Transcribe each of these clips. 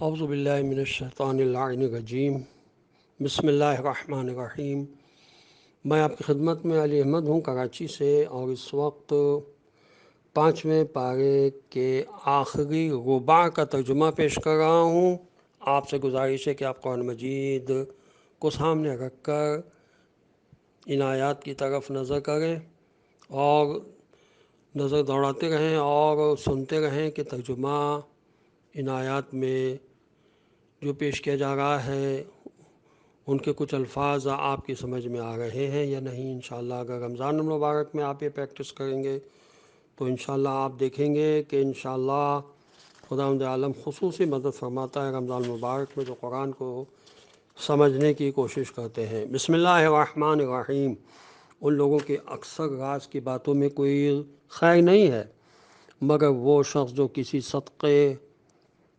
اعوذ باللہ من الشیطان اللعین الرجیم بسم اللہ الرحمن الرحیم۔ میں آپ کی خدمت میں علی احمد ہوں کراچی سے، اور اس وقت 5ویں پارے کے آخری ربع کا ترجمہ پیش کر رہا ہوں۔ آپ سے گزارش ہے کہ آپ قرآن مجید کو سامنے رکھ کر ان آیات کی طرف نظر کریں اور نظر دوڑاتے رہیں اور سنتے رہیں کہ ترجمہ ان آیات میں جو پیش کیا جا رہا ہے ان کے کچھ الفاظ آپ کی سمجھ میں آ رہے ہیں یا نہیں۔ انشاءاللہ اگر رمضان المبارک میں آپ یہ پریکٹس کریں گے تو انشاءاللہ آپ دیکھیں گے کہ انشاءاللہ خداوند عالم خصوصی مدد فرماتا ہے رمضان المبارک میں جو قرآن کو سمجھنے کی کوشش کرتے ہیں۔ بسم اللہ الرحمن الرحیم۔ ان لوگوں کے اکثر راز کی باتوں میں کوئی خیر نہیں ہے مگر وہ شخص جو کسی صدقے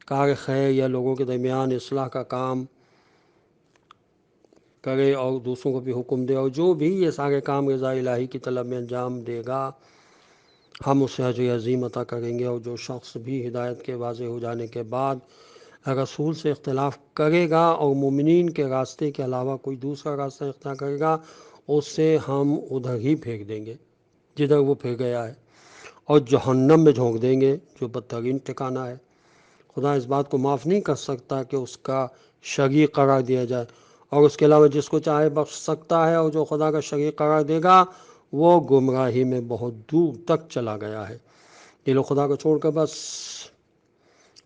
کار خیر یا لوگوں کے درمیان اصلاح کا کام کرے اور دوسروں کو بھی حکم دے، اور جو بھی یہ سارے کام رضا الہی کی طلب میں انجام دے گا ہم اسے اجر عظیم عطا کریں گے۔ اور جو شخص بھی ہدایت کے واضح ہو جانے کے بعد رسول سے اختلاف کرے گا اور مومنین کے راستے کے علاوہ کوئی دوسرا راستہ اختیار کرے گا اسے ہم ادھر ہی پھینک دیں گے جدھر وہ پھر گیا ہے، اور جہنم میں جھونک دیں گے جو بدترین ٹھکانہ ہے۔ خدا اس بات کو معاف نہیں کر سکتا کہ اس کا شریک قرار دیا جائے، اور اس کے علاوہ جس کو چاہے بخش سکتا ہے، اور جو خدا کا شریک قرار دے گا وہ گمراہی میں بہت دور تک چلا گیا ہے۔ یہ لوگ خدا کو چھوڑ کر بس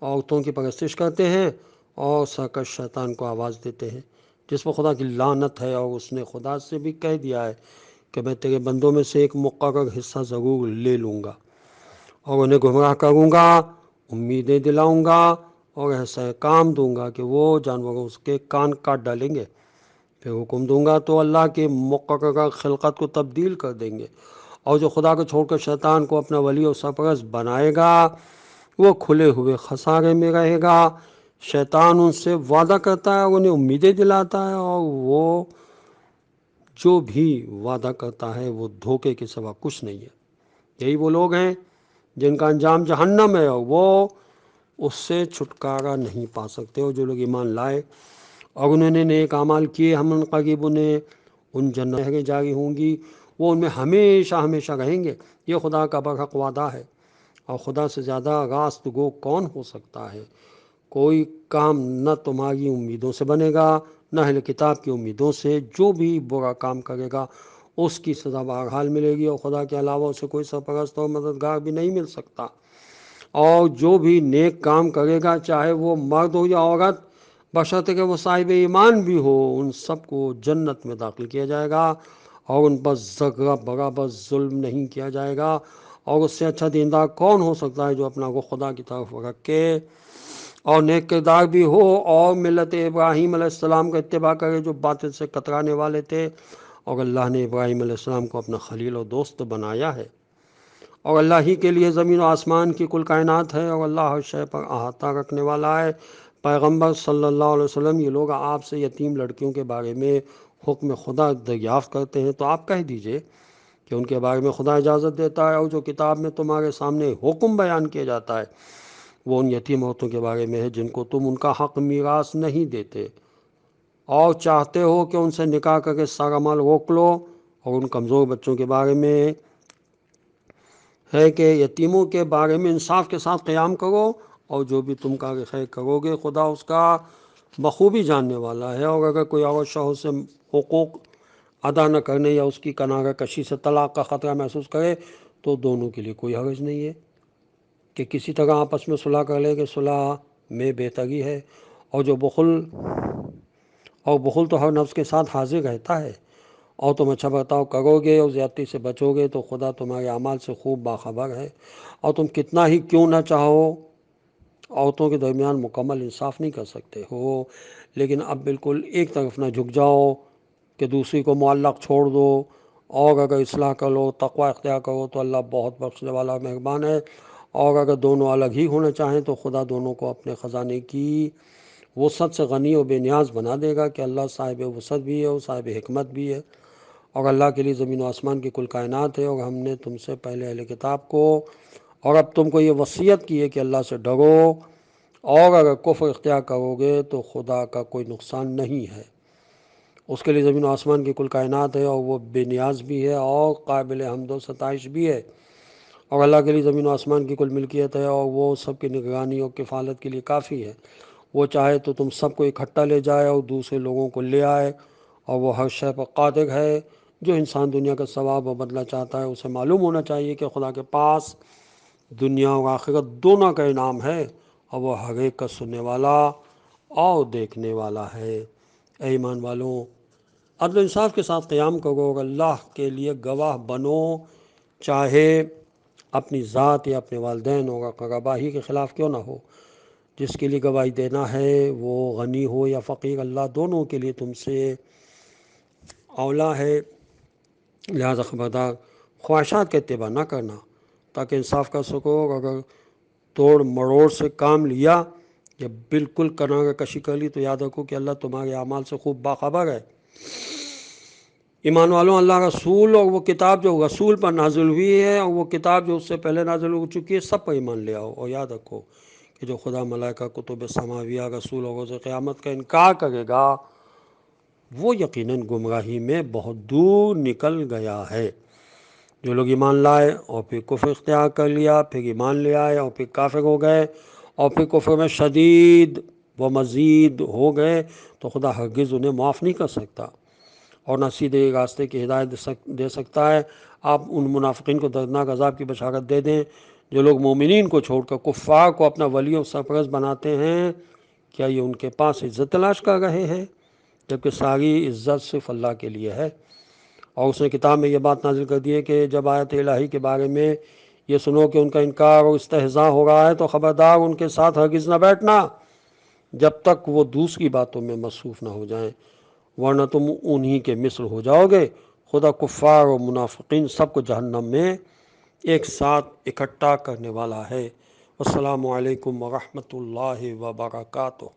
عورتوں کی پرستش کرتے ہیں اور سرکش شیطان کو آواز دیتے ہیں جس پر خدا کی لعنت ہے، اور اس نے خدا سے بھی کہہ دیا ہے کہ میں تیرے بندوں میں سے ایک مقرر حصہ ضرور لے لوں گا اور انہیں گمراہ کروں گا، امیدیں دلاؤں گا اور ایسا کام دوں گا کہ وہ جانوروں اس کے کان کاٹ ڈالیں گے۔ پھر حکم دوں گا تو اللہ کے مقررہ خلقت کو تبدیل کر دیں گے، اور جو خدا کو چھوڑ کر شیطان کو اپنا ولی اور سرپرست بنائے گا وہ کھلے ہوئے خسارے میں رہے گا۔ شیطان ان سے وعدہ کرتا ہے اور انہیں امیدیں دلاتا ہے، اور وہ جو بھی وعدہ کرتا ہے وہ دھوکے کے سوا کچھ نہیں ہے۔ یہی وہ لوگ ہیں جن کا انجام جہنم ہے اور وہ اس سے چھٹکارا نہیں پا سکتے۔ اور جو لوگ ایمان لائے اور انہوں نے نیک اعمال کیے ہم ان قریب انہیں ان جنتیں جاری ہوں گی، وہ ان میں ہمیشہ ہمیشہ رہیں گے۔ یہ خدا کا برحق وعدہ ہے، اور خدا سے زیادہ راست گو کون ہو سکتا ہے۔ کوئی کام نہ تمہاری امیدوں سے بنے گا نہ اہل کتاب کی امیدوں سے۔ جو بھی برا کام کرے گا اس کی سزا بہرحال ملے گی، اور خدا کے علاوہ اسے کوئی سرپرست اور مددگار بھی نہیں مل سکتا۔ اور جو بھی نیک کام کرے گا چاہے وہ مرد ہو یا عورت، بشرطے کہ وہ صاحب ایمان بھی ہو، ان سب کو جنت میں داخل کیا جائے گا اور ان پر ذرہ برابر ظلم نہیں کیا جائے گا۔ اور اس سے اچھا دیندار کون ہو سکتا ہے جو اپنا کو خدا کی طرف رکھے اور نیک کردار بھی ہو اور ملت ابراہیم علیہ السلام کا اتباع کرے جو باطل سے کترانے والے تھے، اور اللہ نے ابراہیم علیہ السلام کو اپنا خلیل و دوست بنایا ہے۔ اور اللہ ہی کے لیے زمین و آسمان کی کل کائنات ہے، اور اللہ ہر شے پر احاطہ رکھنے والا ہے۔ پیغمبر صلی اللہ علیہ وسلم یہ لوگ آپ سے یتیم لڑکیوں کے بارے میں حکم خدا دریافت کرتے ہیں تو آپ کہہ دیجئے کہ ان کے بارے میں خدا اجازت دیتا ہے، اور جو کتاب میں تمہارے سامنے حکم بیان کیا جاتا ہے وہ ان یتیم عورتوں کے بارے میں ہے جن کو تم ان کا حق میراث نہیں دیتے اور چاہتے ہو کہ ان سے نکاح کر کے سارا مال روک لو۔ اور ان کمزور بچوں کے بارے میں ہے کہ یتیموں کے بارے میں انصاف کے ساتھ قیام کرو، اور جو بھی تم کار خیر کرو گے خدا اس کا بخوبی جاننے والا ہے۔ اور اگر کوئی عورت شوہر سے حقوق ادا نہ کرنے یا اس کی کنارہ کشی سے طلاق کا خطرہ محسوس کرے تو دونوں کے لیے کوئی حرج نہیں ہے کہ کسی طرح آپس میں صلح کر لے، کہ صلح میں بہتری ہے۔ اور جو بخل تو ہر نفس کے ساتھ حاضر رہتا ہے، اور تم اچھا برتاؤ کرو گے اور زیادتی سے بچو گے تو خدا تمہارے اعمال سے خوب باخبر ہے۔ اور تم کتنا ہی کیوں نہ چاہو عورتوں کے درمیان مکمل انصاف نہیں کر سکتے ہو، لیکن اب بالکل ایک طرف نہ جھک جاؤ کہ دوسری کو معلق چھوڑ دو، اور اگر اصلاح کر لو تقوی اختیار کرو تو اللہ بہت بخشنے والا اور مہربان ہے۔ اور اگر دونوں الگ ہی ہونا چاہیں تو خدا دونوں کو اپنے خزانے کی وسعت سے غنی و بے نیاز بنا دے گا، کہ اللہ صاحب وسعت بھی ہے اور صاحب حکمت بھی ہے، اور اللہ کے لیے زمین و آسمان کی کل کائنات ہے۔ اور ہم نے تم سے پہلے اہل کتاب کو اور اب تم کو یہ وصیت کی ہے کہ اللہ سے ڈرو اور اگر کفر اختیار کرو گے تو خدا کا کوئی نقصان نہیں ہے۔ اس کے لیے زمین و آسمان کی کل کائنات ہے، اور وہ بے نیاز بھی ہے اور قابل حمد و ستائش بھی ہے۔ اور اللہ کے لیے زمین و آسمان کی کل ملکیت ہے، اور وہ سب کی نگرانی اور کفالت کے لیے کافی ہے۔ وہ چاہے تو تم سب کو اکٹھا لے جائے اور دوسرے لوگوں کو لے آئے، اور وہ ہر شے پر قادر ہے۔ جو انسان دنیا کا ثواب و بدلہ چاہتا ہے، اسے معلوم ہونا چاہیے کہ خدا کے پاس دنیا اور آخرت دونوں کا انعام ہے، اور وہ ہر ایک کا سننے والا اور دیکھنے والا ہے۔ اے ایمان والوں، عدل و انصاف کے ساتھ قیام کرو اور اللہ کے لیے گواہ بنو، چاہے اپنی ذات یا اپنے والدین اور اقربا ہی کے خلاف کیوں نہ ہو۔ جس کے لیے گواہی دینا ہے وہ غنی ہو یا فقیر، اللہ دونوں کے لیے تم سے اولا ہے۔ لہذا خبردار، خواہشات کا اتباع نہ کرنا تاکہ انصاف کر سکو۔ اور اگر توڑ مروڑ سے کام لیا یا بالکل کنارہ کشی کر لی تو یاد رکھو کہ اللہ تمہارے اعمال سے خوب باخبر ہے۔ ایمان والوں، اللہ رسول اور وہ کتاب جو رسول پر نازل ہوئی ہے اور وہ کتاب جو اس سے پہلے نازل ہو چکی ہے، سب پر ایمان لے آؤ، اور یاد رکھو کہ جو خدا، ملائکہ، کتب سماویہ، رسول اور روز قیامت کا انکار کرے گا وہ یقیناً گمراہی میں بہت دور نکل گیا ہے۔ جو لوگ ایمان لائے اور پھر کفر اختیار کر لیا، پھر ایمان لے آئے اور پھر کافر ہو گئے اور پھر کفر میں شدید و مزید ہو گئے، تو خدا ہرگز انہیں معاف نہیں کر سکتا اور نہ سیدھے راستے کی ہدایت دے سکتا ہے۔ آپ ان منافقین کو دردناک عذاب کی بشارت دے دیں جو لوگ مومنین کو چھوڑ کر کفار کو اپنا ولی اور سرپرست بناتے ہیں۔ کیا یہ ان کے پاس عزت تلاش کر رہے ہیں؟ جبکہ ساری عزت صرف اللہ کے لیے ہے۔ اور اس نے کتاب میں یہ بات نازل کر دی ہے کہ جب آیت الہی کے بارے میں یہ سنو کہ ان کا انکار اور استہزاء ہو رہا ہے تو خبردار ان کے ساتھ ہرگز نہ بیٹھنا جب تک وہ دوسری باتوں میں مصروف نہ ہو جائیں، ورنہ تم انہی کے مثل ہو جاؤ گے۔ خدا کفار اور منافقین سب کو جہنم میں ایک ساتھ اکٹھا کرنے والا ہے۔ السلام علیکم ورحمۃ اللہ وبرکاتہ۔